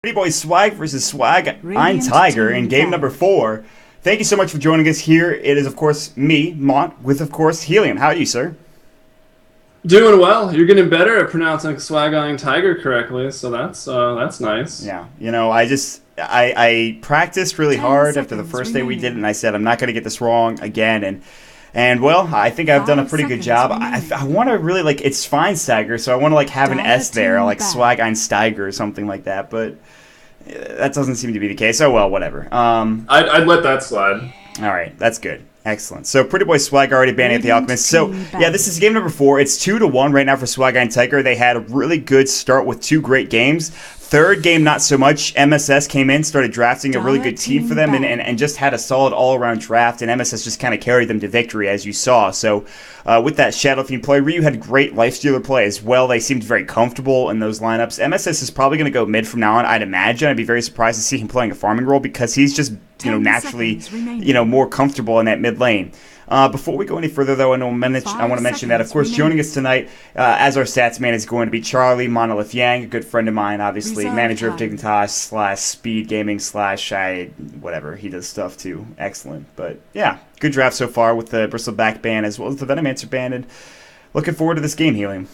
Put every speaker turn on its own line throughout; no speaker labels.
Pretty Boy Swag versus Swag. I'm Tiger in game number 4. Thank you so much for joining us here. It is, of course, me, Mont, with, of course, Helium. How are you, sir?
Doing well. You're getting better at pronouncing Swag I'm Tiger correctly, so that's nice.
Yeah, I practiced really hard after the first day we did it, and I said I'm not going to get this wrong again, and well, I think I've done a pretty good job. I want to really, it's Schweinsteiger, so I want to, have an S there, like Swag Einsteiger or something like that, but that doesn't seem to be the case. Oh, well, whatever.
I'd let that slide.
All right, that's good. Excellent. So, Pretty Boy Swag already banning at the Alchemist. So, yeah, this is game number 4. It's 2-1 right now for Swag Einsteiger. They had a really good start with 2 great games. Third game, not so much. MSS came in, started drafting a really good team for them, and just had a solid all-around draft, and MSS just kind of carried them to victory, as you saw. So, with that Shadow Fiend play, Ryu had great Lifestealer play as well. They seemed very comfortable in those lineups. MSS is probably going to go mid from now on, I'd imagine. I'd be very surprised to see him playing a farming role because he's just, naturally, more comfortable in that mid lane. Before we go any further, though, I want to mention that, of course, joining us tonight as our stats man is going to be Charlie Monolith Yang, a good friend of mine, obviously, manager of Dignitas / Speed Gaming / whatever. He does stuff, too. Excellent. But, yeah, good draft so far with the Bristleback ban as well as the Venomancer ban, and looking forward to this game, Helium.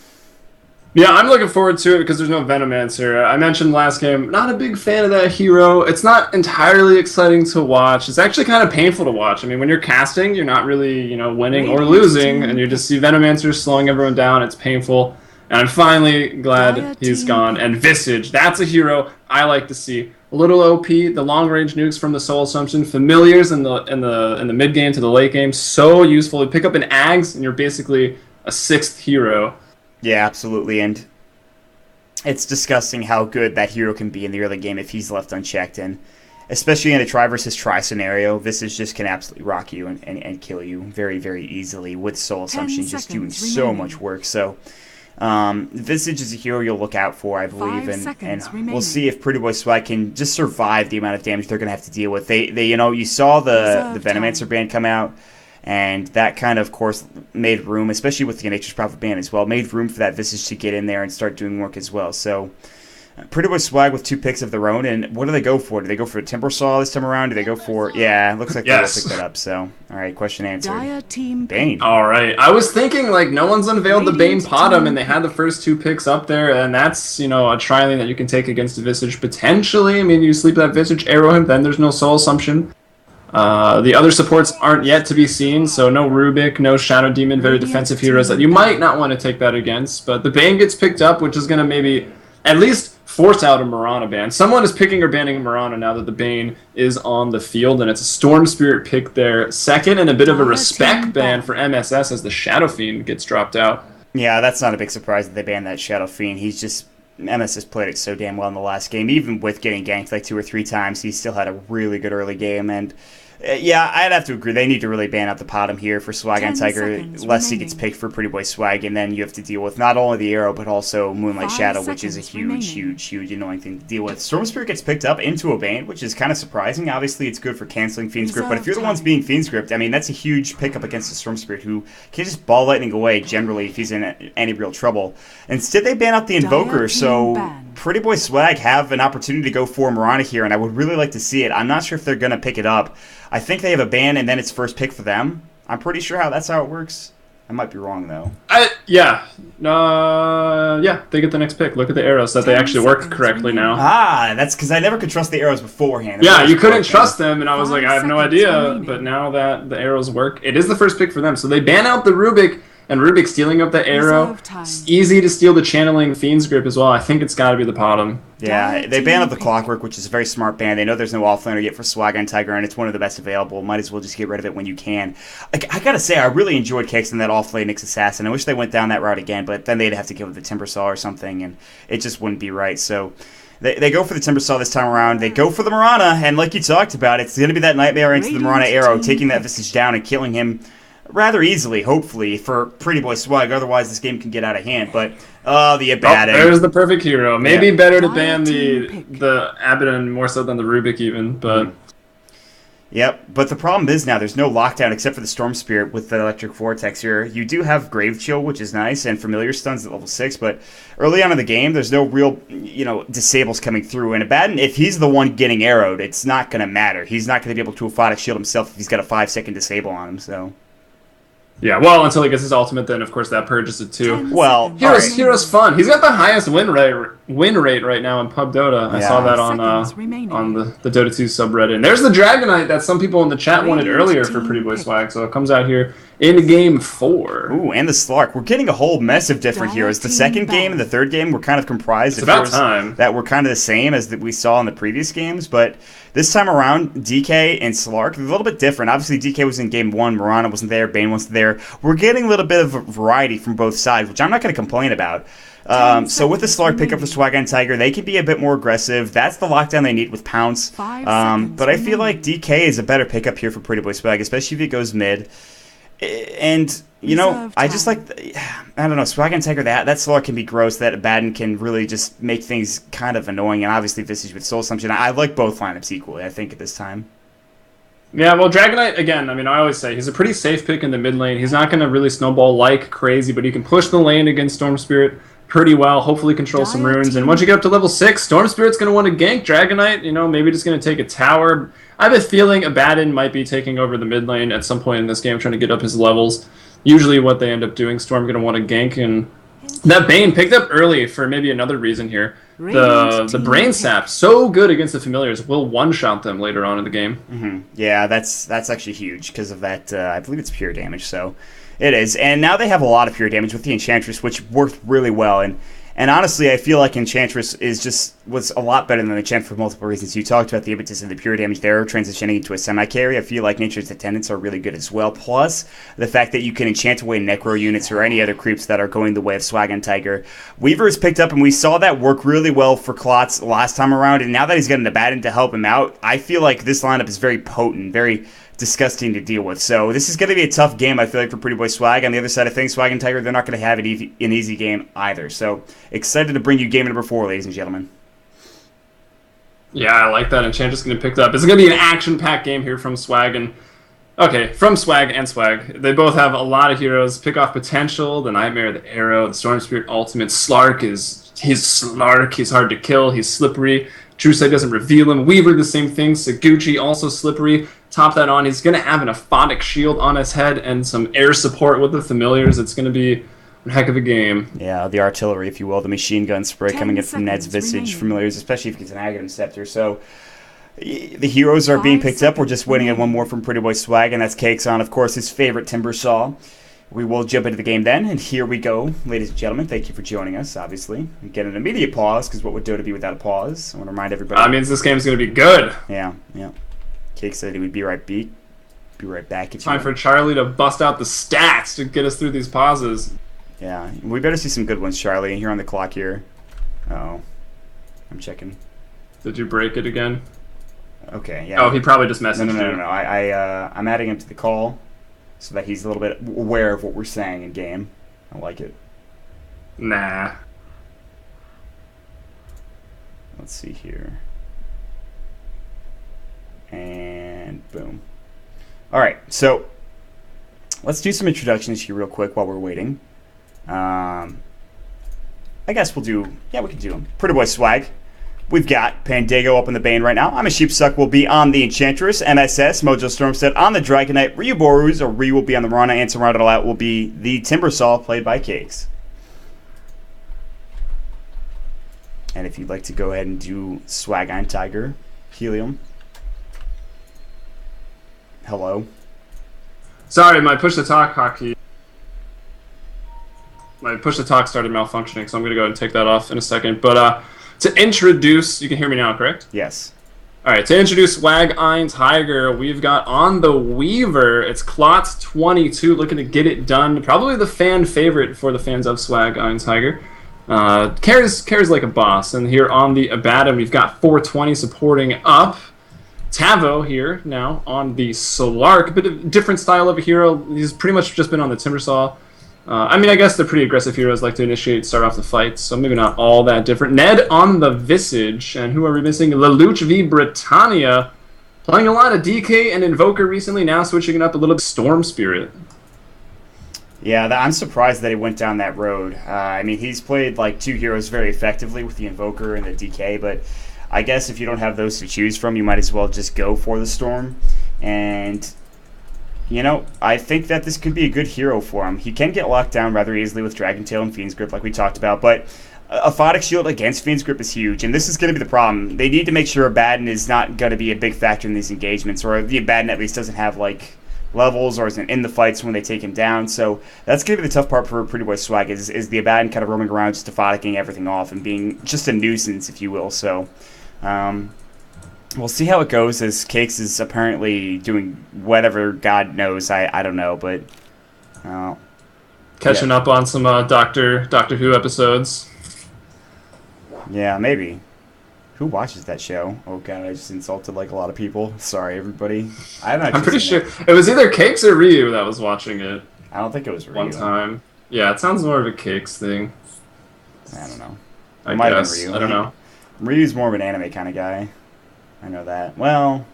Yeah, I'm looking forward to it because there's no Venomancer. I mentioned last game, not a big fan of that hero. It's not entirely exciting to watch. It's actually kind of painful to watch. I mean, when you're casting, you're not really, winning or losing, and you just see Venomancer slowing everyone down. It's painful. And I'm finally glad he's gone. And Visage, that's a hero I like to see. A little OP, the long-range nukes from the Soul Assumption, familiars in the mid game to the late game, so useful. You pick up an Ags, and you're basically a 6th hero.
Yeah, absolutely, and it's disgusting how good that hero can be in the early game if he's left unchecked, and especially in a try versus try scenario, this just can absolutely rock you and kill you very, very easily with Soul Assumption just doing so much work. So, Visage is a hero you'll look out for, I believe, and we'll see if Pretty Boy Swag can just survive the amount of damage they're going to have to deal with. They you saw the Venomancer ban come out, and that kind of course, made room, especially with the Nature's Prophet ban as well, made room for that Visage to get in there and start doing work as well. So, Pretty Boy Swag with 2 picks of their own, and what do they go for? Do they go for a Timber Saw this time around? Do they go for... Yeah, it looks like they will pick that up, so... Alright, question answered. Bane.
Alright, I was thinking, no one's unveiled the Bane Potom, and they had the first 2 picks up there, and that's, a tri-lane that you can take against a Visage, potentially. I mean, you sleep that Visage, arrow him, then there's no Soul Assumption. The other supports aren't yet to be seen, so no Rubik, no Shadow Demon, very defensive heroes that you might not want to take that against. But the Bane gets picked up, which is going to maybe at least force out a Mirana ban. Someone is picking or banning Mirana now that the Bane is on the field, and it's a Storm Spirit pick there. Second, and a bit of a respect ban for MSS as the Shadow Fiend gets dropped out.
Yeah, that's not a big surprise that they banned that Shadow Fiend. He's just... MSS played it so damn well in the last game. Even with getting ganked 2 or 3 times, he still had a really good early game, and... yeah, I'd have to agree. They need to really ban out the Potom here for Swag and Tiger, lest he gets picked for Pretty Boy Swag, and then you have to deal with not only the arrow, but also Moonlight Shadow, which is a huge annoying thing to deal with. Storm Spirit gets picked up into a Bane, which is kind of surprising. Obviously, it's good for canceling Fiend's Grip, but if you're the ones being Fiend's Gripped, I mean, that's a huge pickup against the Storm Spirit, who can just ball lightning away, generally, if he's in any real trouble. Instead, they ban out the Invoker, so... Pretty Boy Swag have an opportunity to go for Mirana here, and I would really like to see it. I'm not sure if they're going to pick it up. I think they have a ban, and then it's first pick for them. I'm pretty sure that's how it works. I might be wrong, though.
Yeah, they get the next pick. Look at the arrows, that they actually work correctly now.
That's because I never could trust the arrows beforehand.
Yeah, you couldn't trust them, and I was like, I have no idea. But now that the arrows work, it is the first pick for them. So they ban out the Rubik, and Rubik stealing up the arrow. It's easy to steal the channeling Fiend's Grip as well. I think it's got to be the Potom.
Yeah, they ban up the Clockwork, which is a very smart ban. They know there's no offlaner yet for Swag and Tiger, and it's one of the best available. Might as well just get rid of it when you can. I gotta say, I really enjoyed Kixing that offlane Nyx Assassin. I wish they went down that route again, but then they'd have to give it the Timber Saw or something, and it just wouldn't be right. So they go for the Timber Saw this time around. They go for the Mirana, and like you talked about, it's going to be that Nightmare into the Mirana arrow, taking that Visage down and killing him rather easily, hopefully, for Pretty Boy Swag. Otherwise, this game can get out of hand. But, the Abaddon.
There's the perfect hero. Maybe better to ban the Abaddon more so than the Rubik even, but...
Yep, but the problem is now there's no lockdown except for the Storm Spirit with the Electric Vortex here. You do have Grave Chill, which is nice, and Familiar Stuns at level 6, but early on in the game, there's no real, disables coming through. And Abaddon, if he's the one getting arrowed, it's not going to matter. He's not going to be able to Aphotic Shield himself if he's got a 5-second disable on him, so...
Yeah, well, until he gets his ultimate, then of course that purges it too.
Well,
Hero's fun. He's got the highest win rate right now in Pub Dota. I saw that on the Dota 2 subreddit. And there's the Dragonite that some people in the chat wanted earlier for Pretty Boy Swag. So it comes out here in game 4.
Ooh, and the Slark. We're getting a whole mess of different heroes. The second game and the third game were kind of comprised of heroes that were kind of the same as that we saw in the previous games, but this time around, DK and Slark, they're a little bit different. Obviously, DK was in game 1, Mirana wasn't there, Bane wasn't there. We're getting a little bit of a variety from both sides, which I'm not going to complain about. So with the Slark pickup for Swag and Tiger, they can be a bit more aggressive. That's the lockdown they need with Pounce. But I feel like DK is a better pickup here for Pretty Boy Swag, especially if he goes mid. And, I just like, I don't know, Swag and Tiger, that Slark can be gross, that Abaddon can really just make things kind of annoying, and obviously Visage with Soul Assumption. I like both lineups equally, I think, at this time.
Yeah, well, Dragonite, again, I always say, he's a pretty safe pick in the mid lane. He's not going to really snowball like crazy, but he can push the lane against Storm Spirit pretty well, hopefully control some runes, and once you get up to level 6, Storm Spirit's going to want to gank Dragonite, maybe just going to take a tower. I have a feeling Abaddon might be taking over the mid lane at some point in this game, trying to get up his levels. Usually what they end up doing, Storm going to want to gank, and that Bane picked up early for maybe another reason here. The Brain Sap, so good against the Familiars, will one-shot them later on in the game.
Mm-hmm. Yeah, that's actually huge because of that, I believe it's pure damage, so it is. And now they have a lot of pure damage with the Enchantress, which worked really well, and honestly, I feel like Enchantress was a lot better than Enchant for multiple reasons. You talked about the impetus and the pure damage there, transitioning into a semi-carry. I feel like Nature's Attendants are really good as well. Plus, the fact that you can enchant away Necro units or any other creeps that are going the way of Swag and Tiger. Weaver is picked up, and we saw that work really well for Klotz last time around, and now that he's got an Abaddon to help him out, I feel like this lineup is very potent, very disgusting to deal with. So this is going to be a tough game, I feel like, for Pretty Boy Swag. On the other side of things, Swag and Tiger, they're not going to have an easy game either. So excited to bring you game number 4, ladies and gentlemen.
Yeah, I like that. Enchantress getting picked up. It's going to be an action-packed game here from Swag and... Okay, from Swag and Swag. They both have a lot of heroes. Pick off Potential, the Nightmare, the Arrow, the Storm Spirit Ultimate. Slark he's Slark. He's hard to kill. He's slippery. True Sight doesn't reveal him. Weaver, the same thing. Saguchi, also slippery. Top that on. He's going to have an Aphotic Shield on his head and some air support with the Familiars. It's going to be a heck of a game.
Yeah, the artillery, if you will, the machine gun spray coming in from Ned's Visage Familiars, especially if he gets an Aghanim Scepter. So the heroes are being picked up. We're just waiting on one more from Pretty Boy Swag, and that's Cakes on, of course, his favorite Timber Saw. We will jump into the game then, and here we go, ladies and gentlemen. Thank you for joining us, obviously. We get an immediate pause, because what would Dota be without a pause? I want to remind everybody.
That means this game's going to be good.
Yeah. Cake said he would be right back.
Time for Charlie to bust out the stats to get us through these pauses.
Yeah, we better see some good ones, Charlie. You're on the clock here. Oh, I'm checking.
Did you break it again?
Okay, yeah.
Oh, he probably just messaged you.
No. I'm adding him to the call so that he's a little bit aware of what we're saying in game. I like it.
Nah.
Let's see here. And boom. All right, so let's do some introductions here real quick while we're waiting. I guess we can do them. Pretty Boy Swag. We've got Pandago up in the Bane right now. I'm a Sheepsuck will be on the Enchantress. MSS, Mojo Stormstead on the Dragonite. Ryu Borus, or Ryu will be on the Mirana, and to round it all out will be the Timbersaw, played by Cakes. And if you'd like to go ahead and do Swag on Tiger, Helium. Hello.
Sorry, my push-to-talk hotkey. My push-to-talk started malfunctioning, so I'm going to go ahead and take that off in a second. But to introduce... You can hear me now, correct?
Yes.
All right, to introduce Swag Ein Tiger, we've got on the Weaver, it's Klotz22, looking to get it done. Probably the fan favorite for the fans of Swag Ein Tiger. Cares like a boss. And here on the Abaddon, we've got 420 supporting up. Tavo here now on the Slark, a bit of a different style of a hero. He's pretty much just been on the Timbersaw. I guess they're pretty aggressive heroes, like to start off the fight, so maybe not all that different. Ned on the Visage, and who are we missing? Lelouch v Britannia. Playing a lot of DK and Invoker recently, now switching it up a little bit. Storm Spirit.
Yeah, I'm surprised that he went down that road. I mean, he's played like two heroes very effectively with the Invoker and the DK, but I guess if you don't have those to choose from, you might as well just go for the Storm. And, you know, I think that this could be a good hero for him. He can get locked down rather easily with Dragon Tail and Fiend's Grip like we talked about, but a Photic Shield against Fiend's Grip is huge, and this is going to be the problem. They need to make sure Abaddon is not going to be a big factor in these engagements, or the Abaddon at least doesn't have, like, levels or isn't in the fights when they take him down. So that's going to be the tough part for Pretty Boy Swag is the Abaddon kind of roaming around just Photicking everything off and being just a nuisance, if you will. So we'll see how it goes, as Cakes is apparently doing whatever God knows. I don't know, but
catching up on some Doctor Who episodes.
Yeah, maybe. Who watches that show? Oh god, I just insulted like a lot of people. Sorry, everybody. I'm
pretty sure it was either Cakes or Ryu that was watching it.
I don't think it was Ryu.
One time. Yeah, it sounds more of a Cakes thing.
I don't know.
I guess. I don't know.
Ryu's more of an anime kind of guy. I know that. Well,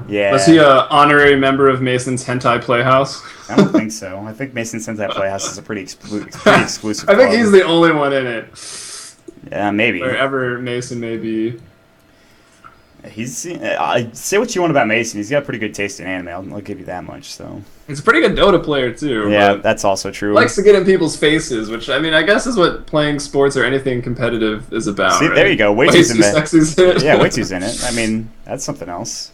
yeah.
Was he an honorary member of Mason's Hentai Playhouse?
I don't think so. I think Mason's Hentai Playhouse is a pretty exclusive
I think he's the only one in it.
Yeah, maybe.
Wherever Mason may be.
He's say what you want about Mason. He's got pretty good taste in anime. I'll give you that much. So
he's a pretty good Dota player too.
Yeah, that's also true.
Likes to get in people's faces, which I mean, I guess is what playing sports or anything competitive is about.
See,
right?
there you go.
Way-too's in it.
Yeah, Way-too's in it. I mean, that's something else.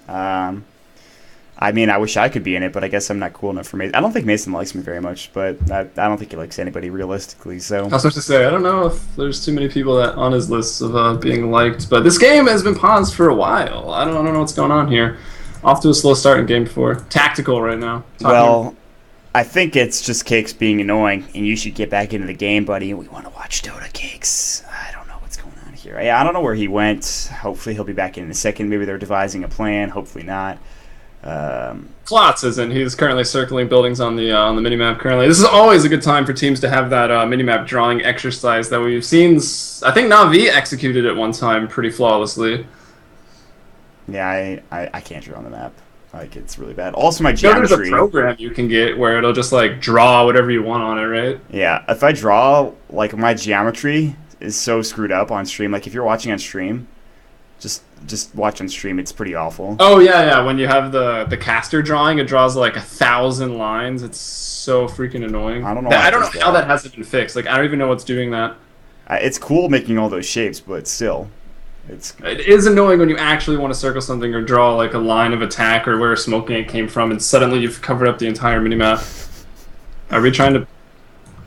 I mean, I wish I could be in it, but I guess I'm not cool enough for Mason. I don't think Mason likes me very much, but I don't think he likes anybody realistically. So
I was supposed to say, I don't know if there's too many people that on his list of being liked, but this game has been paused for a while. I don't know what's going on here. Off to a slow start in game 4. Tactical right now.
Well, I think it's just Cakes being annoying, and you should get back into the game, buddy. We want to watch Dota, Cakes. I don't know what's going on here. Yeah, I don't know where he went. Hopefully he'll be back in a second. Maybe they're devising a plan. Hopefully not.
Klotz isn't. He's currently circling buildings on the minimap currently. This is always a good time for teams to have that minimap drawing exercise that we've seen. I think Na'Vi executed it one time pretty flawlessly.
Yeah, I can't draw on the map. Like, it's really bad. Also, my geometry.
There's a program you can get where it'll just like draw whatever you want on it, right?
Yeah, if I draw, like, my geometry is so screwed up on stream. Like, if you're watching on stream, just watch on stream. It's pretty awful.
Oh yeah. When you have the caster drawing, it draws like 1,000 lines. It's so freaking annoying.
I don't know.
I don't know how that hasn't been fixed. Like I don't even know what's doing that.
It's cool making all those shapes, but still,
it is annoying when you actually want to circle something or draw like a line of attack or where a smoke grenade came from, and suddenly you've covered up the entire minimap. Are we trying to?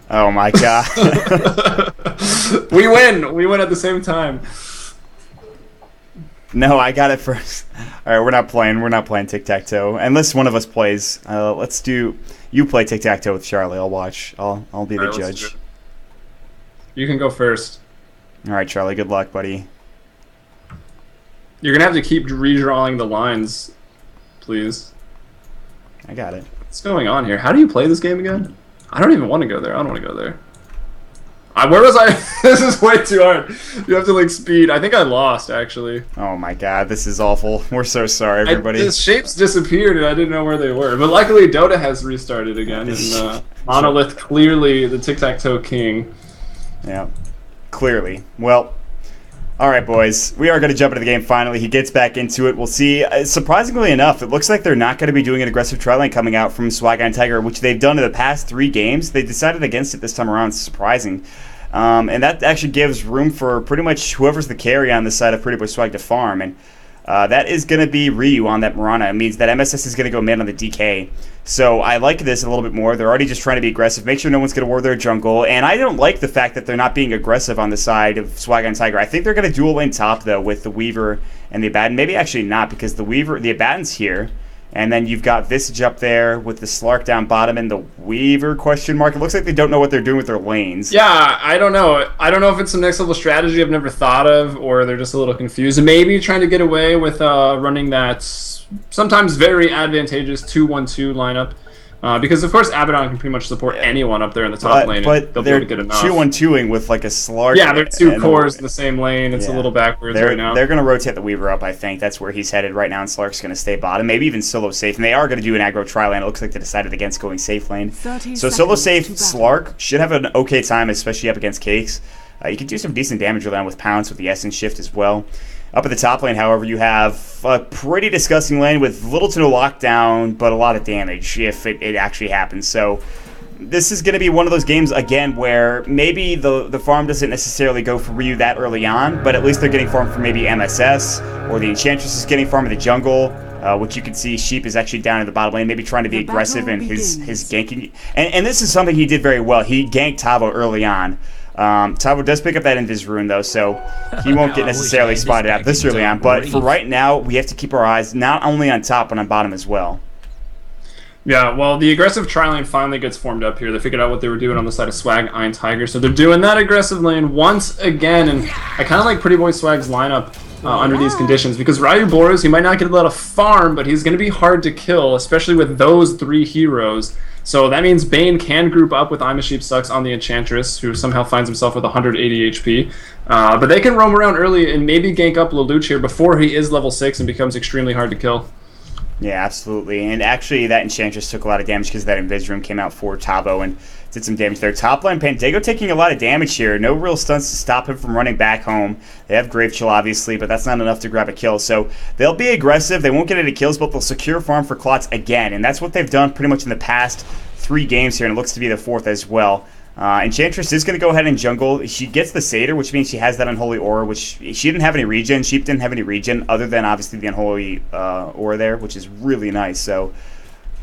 Oh my god!
We win. We win at the same time.
No, I got it first. All right, we're not playing tic-tac-toe unless one of us plays. Let's do. You play tic-tac-toe with Charlie. I'll watch. I'll be the judge.
You can go first.
All right, Charlie. Good luck, buddy.
You're gonna have to keep redrawing the lines, please.
I got it.
What's going on here? How do you play this game again? I don't even want to go there. I don't want to go there. Where was I? This is way too hard. You have to like speed. I think I lost actually.
Oh my god, this is awful. We're so sorry, everybody.
The shapes disappeared and I didn't know where they were. But luckily, Dota has restarted again, and Monolith clearly the tic-tac-toe king.
Yeah, clearly. Well, all right, boys. We are going to jump into the game finally. He gets back into it. We'll see. Surprisingly enough, it looks like they're not going to be doing an aggressive tri lane coming out from Swag and Tiger, which they've done in the past 3 games. They decided against it this time around. It's surprising. And that actually gives room for pretty much whoever's the carry on this side of Pretty Boy Swag to farm. And that is going to be Ryu on that Mirana. It means that MSS is going to go mid on the DK. So I like this a little bit more. They're already just trying to be aggressive, make sure no one's going to ward their jungle. And I don't like the fact that they're not being aggressive on the side of Swag and Tiger. I think they're going to dual lane top, though, with the Weaver and the Abaddon. Maybe actually not, because the Abaddon's here. And then you've got Visage up there with the Slark down bottom and the Weaver question mark. It looks like they don't know what they're doing with their lanes.
Yeah, I don't know. I don't know if it's some next level strategy I've never thought of, or they're just a little confused. Maybe trying to get away with running that sometimes very advantageous 2-1-2 lineup Because of course Abaddon can pretty much support anyone up there in the top lane.
But
they'll
they're
be able to get enough.
2-1-2ing with like a Slark.
Yeah, they're two cores in the same lane. It's a little backwards right now.
They're going to rotate the Weaver up, I think. That's where he's headed right now, and Slark's going to stay bottom. Maybe even solo safe. And they are going to do an aggro tri-lane. It looks like they decided against going safe lane. So solo safe, Slark should have an okay time, especially up against Cakes. You can do some decent damage with them with Pounce with the Essence Shift as well. Up at the top lane, however, you have a pretty disgusting lane with little to no lockdown, but a lot of damage if it actually happens. So this is going to be one of those games, again, where maybe the farm doesn't necessarily go for Ryu that early on, but at least they're getting farm for maybe MSS, or the Enchantress is getting farm in the jungle, which you can see Sheep is actually down in the bottom lane, maybe trying to be aggressive in his ganking. And this is something he did very well. He ganked Tavo early on. Tavo does pick up that Invis rune, though, so he won't get necessarily spotted out this early on. But for right now, we have to keep our eyes not only on top, but on bottom as well.
Yeah, well, the aggressive tri-lane finally gets formed up here. They figured out what they were doing on the side of Swag, Iron Tiger, so they're doing that aggressive lane once again. And I kind of like Pretty Boy Swag's lineup under these conditions, because Ryu Boros, he might not get a lot of farm, but he's going to be hard to kill, especially with those three heroes. So that means Bane can group up with I'm a Sheep Sucks on the Enchantress, who somehow finds himself with 180 HP. But they can roam around early and maybe gank up Lelouch here before he is level 6 and becomes extremely hard to kill.
Yeah, absolutely. And actually, that Enchantress took a lot of damage because that Invis Room came out for Tavo and did some damage there. Top line, Pandego taking a lot of damage here. No real stunts to stop him from running back home. They have Grave Chill, obviously, but that's not enough to grab a kill. So they'll be aggressive. They won't get any kills, but they'll secure farm for Clots again. And that's what they've done pretty much in the past 3 games here, and it looks to be the 4th as well. Enchantress is going to go ahead and jungle. She gets the Satyr, which means she has that Unholy Aura, which she didn't have any regen. Sheep didn't have any regen, other than obviously the Unholy Aura there, which is really nice. So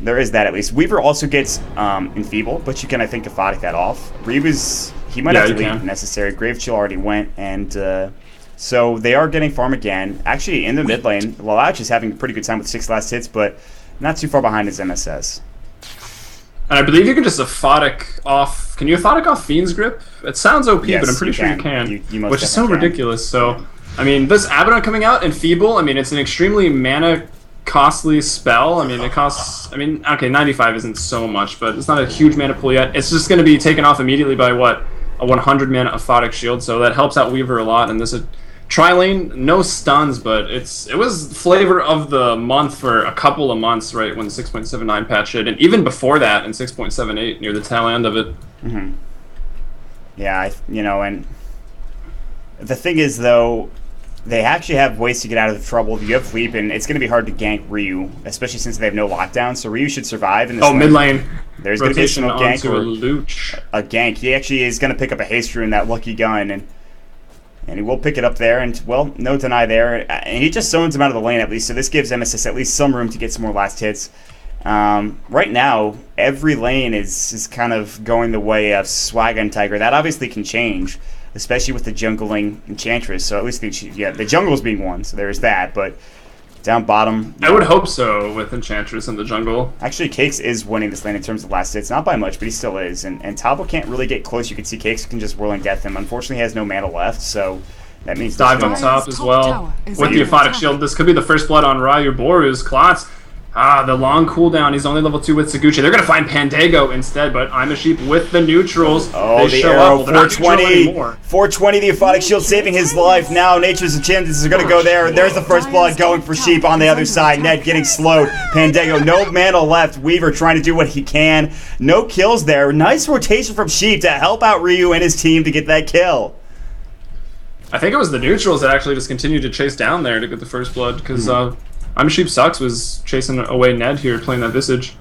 there is that at least. Weaver also gets Enfeeble, but you can, I think, Aphotic that off. Reeves, he might have to leave if necessary. Grave Chill already went, and so they are getting farm again. Actually, in the mid lane, Lelouch is having a pretty good time with 6 last hits, but not too far behind his MSS.
And I believe you can just Aphotic off... Can you Aphotic off Fiend's Grip? It sounds OP,
yes,
but I'm pretty sure you can.
You
which is so ridiculous. So,
yeah.
I mean, this Abaddon coming out, Enfeeble, I mean, it's an extremely mana costly spell. I mean, it costs... I mean, okay, 95 isn't so much, but it's not a huge mana pool yet. It's just going to be taken off immediately by, what, a 100 mana Aphotic Shield, so that helps out Weaver a lot, and this is... Tri-lane, no stuns, but it was flavor of the month for a couple of months, right, when the 6.79 patch hit, and even before that in 6.78, near the tail end of it.
Mm-hmm. Yeah, and the thing is, though, they actually have ways to get out of the trouble. You have Leap, and it's going to be hard to gank Ryu, especially since they have no lockdown, so Ryu should survive in this
mid lane.
There's going to be a smoke gank or
a
gank. He actually is going to pick up a haste rune, that lucky gun, and he will pick it up there, and, well, no deny there. And he just zones him out of the lane, at least, so this gives MSS at least some room to get some more last hits. Right now, every lane is kind of going the way of Swag and Tiger. That obviously can change, especially with the jungling Enchantress. So at least the jungle's being won, so there's that. But down bottom...
I would hope so with Enchantress in the jungle.
Actually, Cakes is winning this lane in terms of last hits. Not by much, but he still is. And Tabo can't really get close. You can see Cakes can just Whirling Death him. Unfortunately, he has no mana left, so that means...
Dive up top as well. With the Aphotic Shield, this could be the first blood on Ryu Boros. Clots. The long cooldown. He's only level 2 with Saguchi. They're going to find Pandego instead, but I'm a Sheep with the neutrals.
Oh, the arrow, 420. 420, the Aphotic Shield saving his life. Now Nature's Chances are going to go there. There's the first blood going for Sheep on the other side. Ned getting slowed. Pandego, no mana left. Weaver trying to do what he can. No kills there. Nice rotation from Sheep to help out Ryu and his team to get that kill.
I think it was the neutrals that actually just continued to chase down there to get the first blood, because... I'm Sheep Sucks was chasing away Ned here, playing that Visage.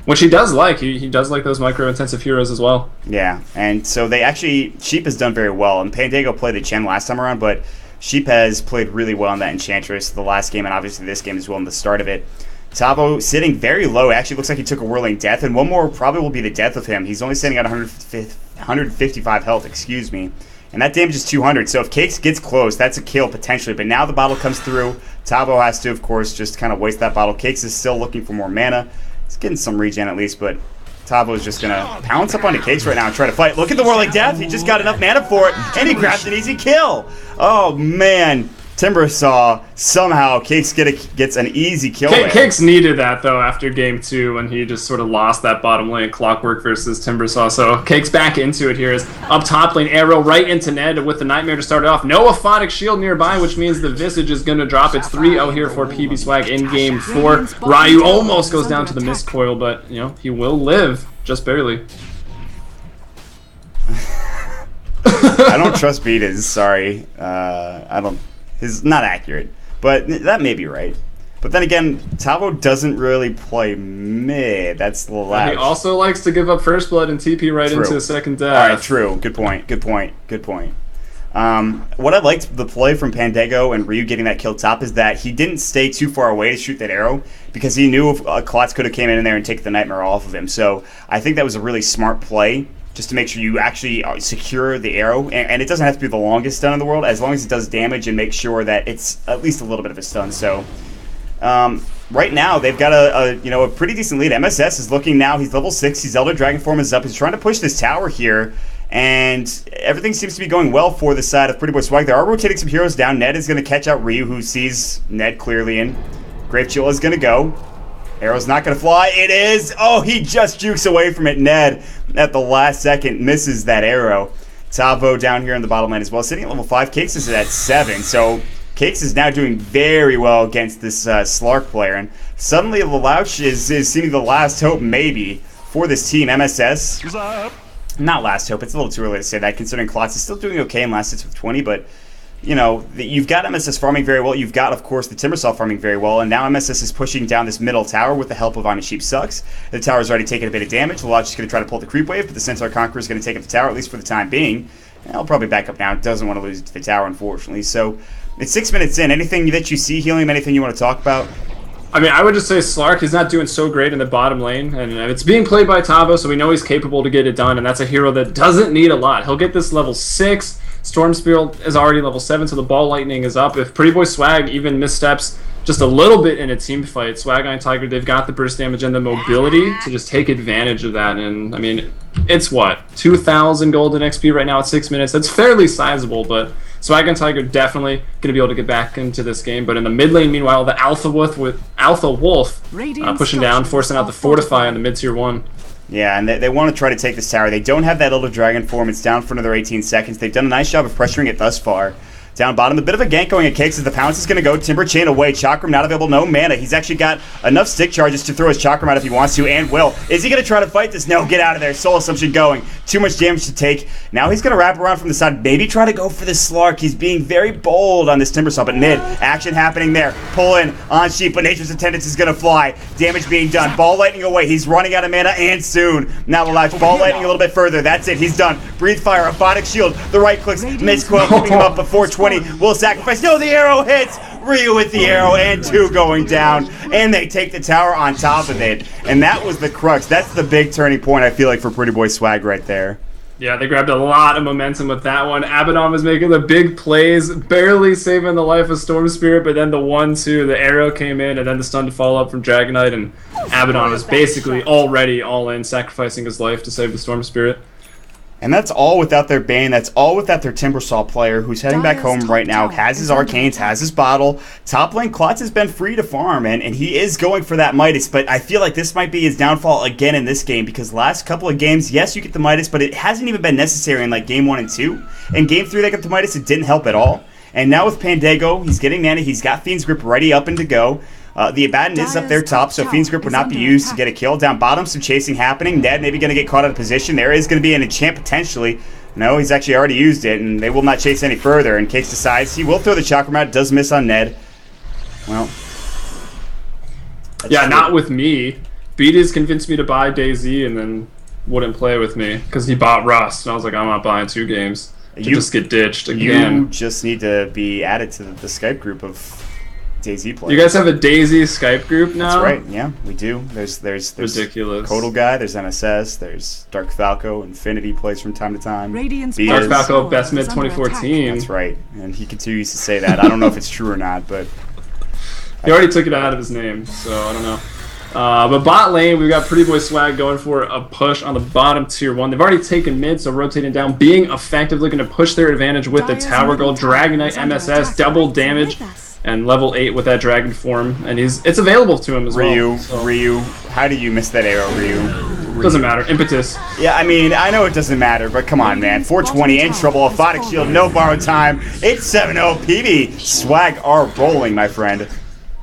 Which he does like. He does like those micro-intensive heroes as well.
Yeah, and so they actually... Sheep has done very well, and Pandego played the Chen last time around, but Sheep has played really well in that Enchantress the last game, and obviously this game as well in the start of it. Tavo sitting very low. Actually looks like he took a Whirling Death, and one more probably will be the death of him. He's only sitting at 155 health, excuse me. And that damage is 200, so if Cakes gets close, that's a kill potentially. But now the bottle comes through. Tavo has to, of course, just kind of waste that bottle. Cakes is still looking for more mana. He's getting some regen at least, but Tavo is just going to pounce up onto Cakes right now and try to fight. Look at the Whirling Death. He just got enough mana for it, and he grabs an easy kill. Oh, man. Timbersaw, somehow Cakes gets an easy kill there.
Cakes needed that, though, after game 2 when he just sort of lost that bottom lane Clockwork versus Timbersaw. So Cakes back into it here is up top lane, arrow right into Ned with the Nightmare to start it off. No Aphotic Shield nearby, which means the Visage is going to drop. It's 3-0 here for PB Swag in game 4. Ryu almost goes down to the mist coil, but, you know, he will live, just barely.
I don't trust Beatas, sorry. I don't... He's not accurate, but that may be right. But then again, Tavo doesn't really play mid. That's the last.
He also likes to give up first blood and TP right into a second death.
All right, true. Good point. What I liked the play from Pandego and Ryu getting that kill top is that he didn't stay too far away to shoot that arrow because he knew if Klotz could have came in there and taken the Nightmare off of him. So I think that was a really smart play, just to make sure you actually secure the arrow. And it doesn't have to be the longest stun in the world, as long as it does damage and make sure that it's at least a little bit of a stun. So right now, they've got a pretty decent lead. MSS is looking now. He's level 6. His Elder Dragon form is up. He's trying to push this tower here. And everything seems to be going well for the side of Pretty Boy Swag. They are rotating some heroes down. Ned is going to catch out Ryu, who sees Ned clearly in. Grave Chill is going to go. Arrow's not going to fly. It is. Oh, he just jukes away from it. Ned, at the last second, misses that arrow. Tavo down here in the bottom lane as well. Sitting at level 5. Cakes is at 7. So Cakes is now doing very well against this Slark player. And suddenly Lelouch is seeming the last hope, maybe, for this team. MSS. Not last hope. It's a little too early to say that, considering Klotz is still doing okay in last hits with 20, but you know, you've got MSS farming very well. You've got, of course, the Timbersaw farming very well, and now MSS is pushing down this middle tower with the help of Honest Sheep Sucks. The tower's already taken a bit of damage. Lelouch is going to try to pull the creep wave, but the Centaur Conqueror is going to take up the tower, at least for the time being. And I'll probably back up now. Doesn't want to lose it to the tower, unfortunately. So it's 6 minutes in. Anything that you see, Helium? Anything you want to talk about?
I mean, I would just say Slark is not doing so great in the bottom lane, and it's being played by Tavo, so we know he's capable to get it done, and that's a hero that doesn't need a lot. He'll get this level 6. Storm Spear is already level 7, so the Ball Lightning is up. If Pretty Boy Swag even missteps just a little bit in a team fight, Swag Iron Tiger, they've got the burst damage and the mobility to just take advantage of that. And, I mean, it's what? 2,000 golden XP right now at 6 minutes. That's fairly sizable, but Swag Iron Tiger definitely going to be able to get back into this game. But in the mid lane, meanwhile, the Alpha Wolf pushing down, forcing out the Fortify on the mid-tier 1.
Yeah, and they want to try to take this tower. They don't have that Elder Dragon form. It's down for another 18 seconds. They've done a nice job of pressuring it thus far. Down bottom, a bit of a gank going at Cakes as the pounce is going to go. Timber Chain away. Chakram not available, no mana. He's actually got enough stick charges to throw his Chakram out if he wants to, and will. Is he going to try to fight this? No, get out of there. Soul Assumption going. Too much damage to take. Now he's going to wrap around from the side. Maybe try to go for this Slark. He's being very bold on this Timbersaw, but mid. Action happening there. Pull in on Sheep, but Nature's Attendance is going to fly. Damage being done. Ball Lightning away. He's running out of mana, and soon. Now Lelouch. Ball Lightning a little bit further. That's it. He's done. Breathe Fire. Aphotic Shield. The right clicks. Mist Coil keeping him up before 20. Will sacrifice. No, the arrow hits! Ryu with the arrow and 2 going down. And they take the tower on top of it. And that was the crux. That's the big turning point, I feel like, for Pretty Boy Swag right there.
Yeah, they grabbed a lot of momentum with that one. Abaddon was making the big plays, barely saving the life of Storm Spirit, but then the 1-2, the arrow came in, and then the stun to follow up from Dragonite, and Abaddon was basically already all in, sacrificing his life to save the Storm Spirit.
And that's all without their Bane. That's all without their Timbersaw player, who's heading back home right now, has his Arcanes, has his bottle. Top lane, Klotz has been free to farm, and he is going for that Midas, but I feel like this might be his downfall again in this game, because last couple of games, yes, you get the Midas, but it hasn't even been necessary in like game 1 and 2. In game 3, they got the Midas, it didn't help at all. And now with Pandego, he's getting mana, he's got Fiend's Grip ready up and to go. The Abaddon is up there top, so Fiend's Grip would not be used to get a kill. Down bottom, some chasing happening. Ned maybe going to get caught out of position. There is going to be an enchant potentially. No, he's actually already used it, and they will not chase any further. And Cakes decides he will throw the Chakram out. Does miss on Ned. Well.
Yeah, not with me. Beatas convinced me to buy DayZ and then wouldn't play with me because he bought Rust. And I was like, I'm not buying 2 games to just get ditched again.
You just need to be added to the Skype group of DayZ players.
You guys have a DayZ Skype group now?
That's right, yeah, we do. There's
ridiculous.
Kodal Guy, there's MSS, there's Dark Falco, Infinity plays from time to time.
Dark Falco, best mid 2014.
That's right, and he continues to say that. I don't know if it's true or not, but...
He already took it out of his name, so I don't know. But bot lane, we've got Pretty Boy Swag going for a push on the bottom tier 1. They've already taken mid, so rotating down, being effective, looking to push their advantage with the Tower Goal. Dragon Knight MSS, double damage, and level 8 with that Dragon form. And it's available to him as well.
Ryu, how do you miss that arrow, Ryu?
Doesn't matter. Impetus.
Yeah, I mean, I know it doesn't matter, but come on, man. 420 in trouble, Aphotic Shield, no borrowed time. It's 7-0 PB. Swag are rolling, my friend.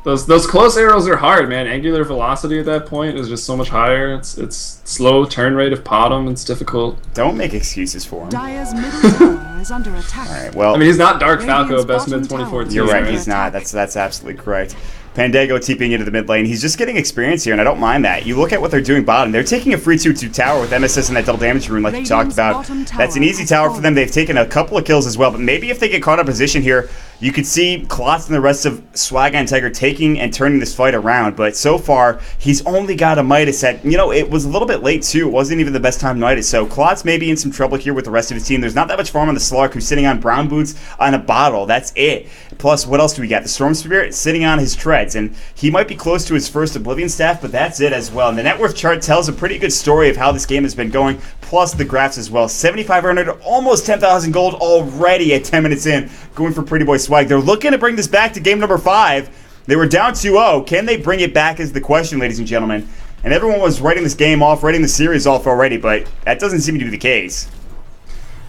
Those close arrows are hard, man. Angular velocity at that point is just so much higher. It's slow turn rate of Potom. It's difficult.
Don't make excuses for him.
Dire's middle tower is under attack.
All right, well,
I mean, he's not Dark Falco, best mid 2014.
You're right, he's not. That's absolutely correct. Pandago TPing into the mid lane. He's just getting experience here, and I don't mind that. You look at what they're doing bottom. They're taking a free 2-2 tower with MSS and that double damage rune like you talked about. That's an easy tower for them. They've taken a couple of kills as well, but maybe if they get caught in position here, you could see Klotz and the rest of Swag and Tiger taking and turning this fight around, but so far, he's only got a Midas at, it was a little bit late too. It wasn't even the best time to Midas, so Klotz may be in some trouble here with the rest of his team. There's not that much farm on the Slark, who's sitting on brown boots on a bottle. That's it. Plus, what else do we got? The Storm Spirit sitting on his treads, and he might be close to his first Oblivion staff, but that's it as well. And the net worth chart tells a pretty good story of how this game has been going, plus the graphs as well. 7,500, almost 10,000 gold already at 10 minutes in, going for Pretty Boy Swag. They're looking to bring this back to game number 5. They were down 2-0. Can they bring it back is the question, ladies and gentlemen. And everyone was writing this game off, writing the series off already, but that doesn't seem to be the case.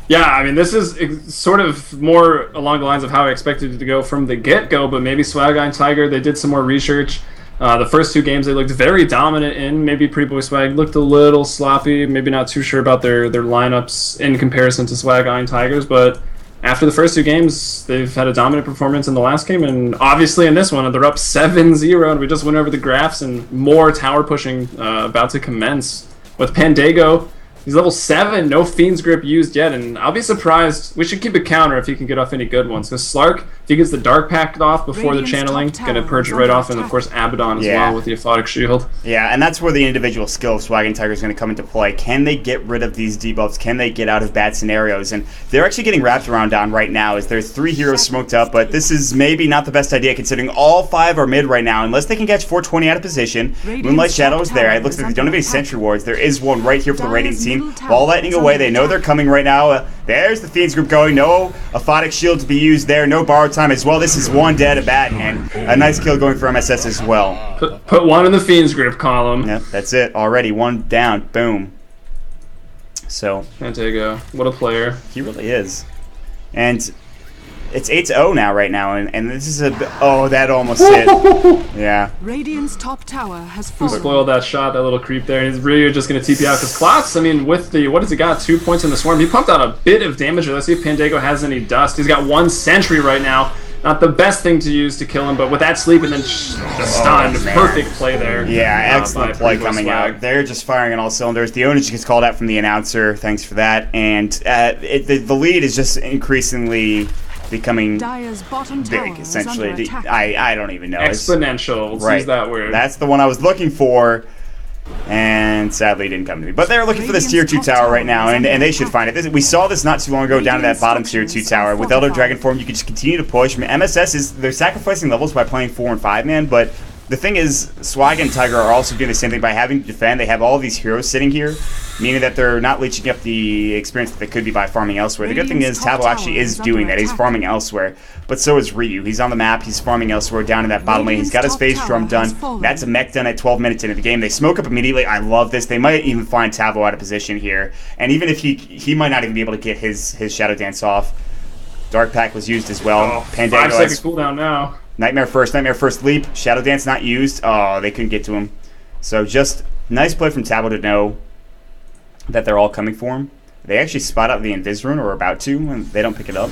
Yeah, I mean, this is sort of more along the lines of how I expected it to go from the get-go, but maybe Swag and Tiger, they did some more research. The first 2 games they looked very dominant in. Maybe Pretty Boy Swag looked a little sloppy, maybe not too sure about their lineups in comparison to Swag and Tigers, but after the first 2 games, they've had a dominant performance in the last game, and obviously in this one, they're up 7-0, and we just went over the graphs, and more tower pushing about to commence. With Pandago, he's level 7, no Fiend's Grip used yet, and I'll be surprised. We should keep a counter if he can get off any good ones. Because Slark, if he gets the Dark Pact off before the channeling, going to purge it right off, and of course Abaddon as well with the Aphotic Shield.
Yeah, and that's where the individual skill of Swag and Tiger is going to come into play. Can they get rid of these debuffs? Can they get out of bad scenarios? And they're actually getting wrapped around on right now as there's 3 heroes smoked up, but this is maybe not the best idea considering all 5 are mid right now, unless they can catch 420 out of position. Moonlight Shadow is there. It looks like they don't have any Sentry Wards. There is one right here for the Radiant team. Ball Lightning away. They know they're coming right now. There's the Fiends group going. No Aphotic Shield to be used there. No borrowed time as well. This is 1 dead at bat, and a nice kill going for MSS as well.
Put 1 in the Fiends group column.
Yep, that's it. Already 1 down. Boom. So.
Pandago, what a player.
He really is. And it's 8-0 now, right now, and this is a... Oh, that almost hit. Yeah.
Radiant's top tower has
Who
fallen.
spoiled that shot, that little creep there, and he's really just going to TP out, because Klotz, I mean, with the... What has he got? 2 points in the Swarm. He pumped out a bit of damage. Let's see if Pandago has any dust. He's got 1 sentry right now. Not the best thing to use to kill him, but with that sleep and then the stun, perfect play there.
Yeah, excellent play coming out. They're just firing on all cylinders. The owner just gets called out from the announcer. Thanks for that. And the lead is just increasingly becoming big, essentially. I don't even know.
Exponential. Let's use that word.
That's the one I was looking for. And sadly, it didn't come to me. But they're looking for this tier 2 tower right now, and they should find it. We saw this not too long ago down to that bottom tier 2 tower. With Elder Dragon form, you can just continue to push. I mean, MSS they're sacrificing levels by playing 4 and 5 man, but the thing is, Swag and Tiger are also doing the same thing by having to defend. They have all of these heroes sitting here, meaning that they're not leeching up the experience that they could be by farming elsewhere. The good thing is, Tabo actually is doing that. He's farming elsewhere, but so is Ryu. He's on the map. He's farming elsewhere down in that bottom lane. He's got his phase drum done. That's a mech done at 12 minutes into the game. They smoke up immediately. I love this. They might even find Tabo out of position here, and even if he might not even be able to get his Shadow Dance off. Dark Pact was used as well.
Oh, 5-second cooldown now.
Nightmare first leap. Shadow Dance not used. Oh, they couldn't get to him. So just nice play from Tabo to know that they're all coming for him. They actually spot out the Invis rune, or about to, and they don't pick it up.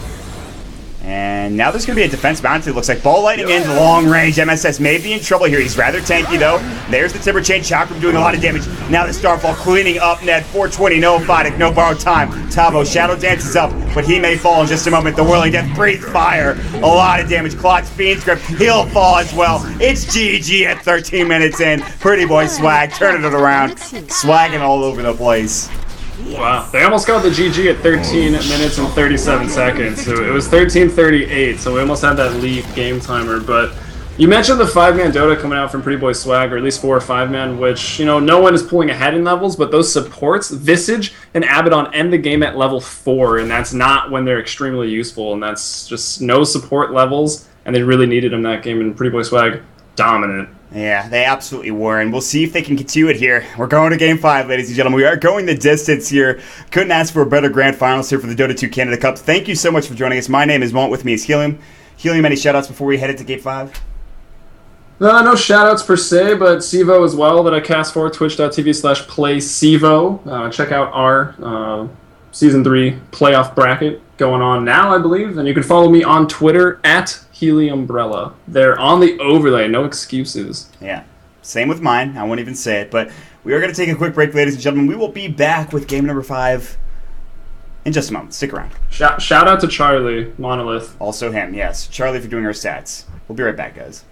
And now there's going to be a defense bounty. It looks like Ball Lightning in long range. MSS may be in trouble here. He's rather tanky, though. There's the Timber Chain Chakram doing a lot of damage. Now the Starfall cleaning up net. 420, no Aphotic, no borrowed time. Tabo, Shadow Dance is up, but he may fall in just a moment. The Whirling Death, Breathe Fire. A lot of damage. Klotz, Fiend's Grip, he'll fall as well. It's GG at 13 minutes in. Pretty Boy Swag, turning it around. Swagging all over the place.
Wow, they almost got the GG at 13 minutes and 37 seconds. So it was 13:38, so we almost had that lead game timer. But You mentioned the 5-man Dota coming out from Pretty Boy Swag, or at least 4 or 5-man, which, you know, no one is pulling ahead in levels, but those supports, Visage and Abaddon, end the game at level 4, and that's not when they're extremely useful, and that's just no support levels, and they really needed them that game, and Pretty Boy Swag, dominant.
Yeah, they absolutely were, and we'll see if they can continue it here. We're going to Game 5, ladies and gentlemen. We are going the distance here. Couldn't ask for a better grand finals here for the Dota 2 Canada Cup. Thank you so much for joining us. My name is Walt. With me is Helium. Helium, any shout-outs before we head into Game 5?
No shout-outs per se, but Sivo as well that I cast for, twitch.tv/playsivo. Check out our Season 3 playoff bracket going on now, I believe. And you can follow me on Twitter @HeliumBrella. They're on the overlay, no excuses.
Yeah, same with mine. I won't even say it. But we are going to take a quick break, ladies and gentlemen. We will be back with game number 5 in just a moment. Stick around.
Shout out to Charlie, Monolith.
Also him, yes. Charlie for doing our stats. We'll be right back, guys.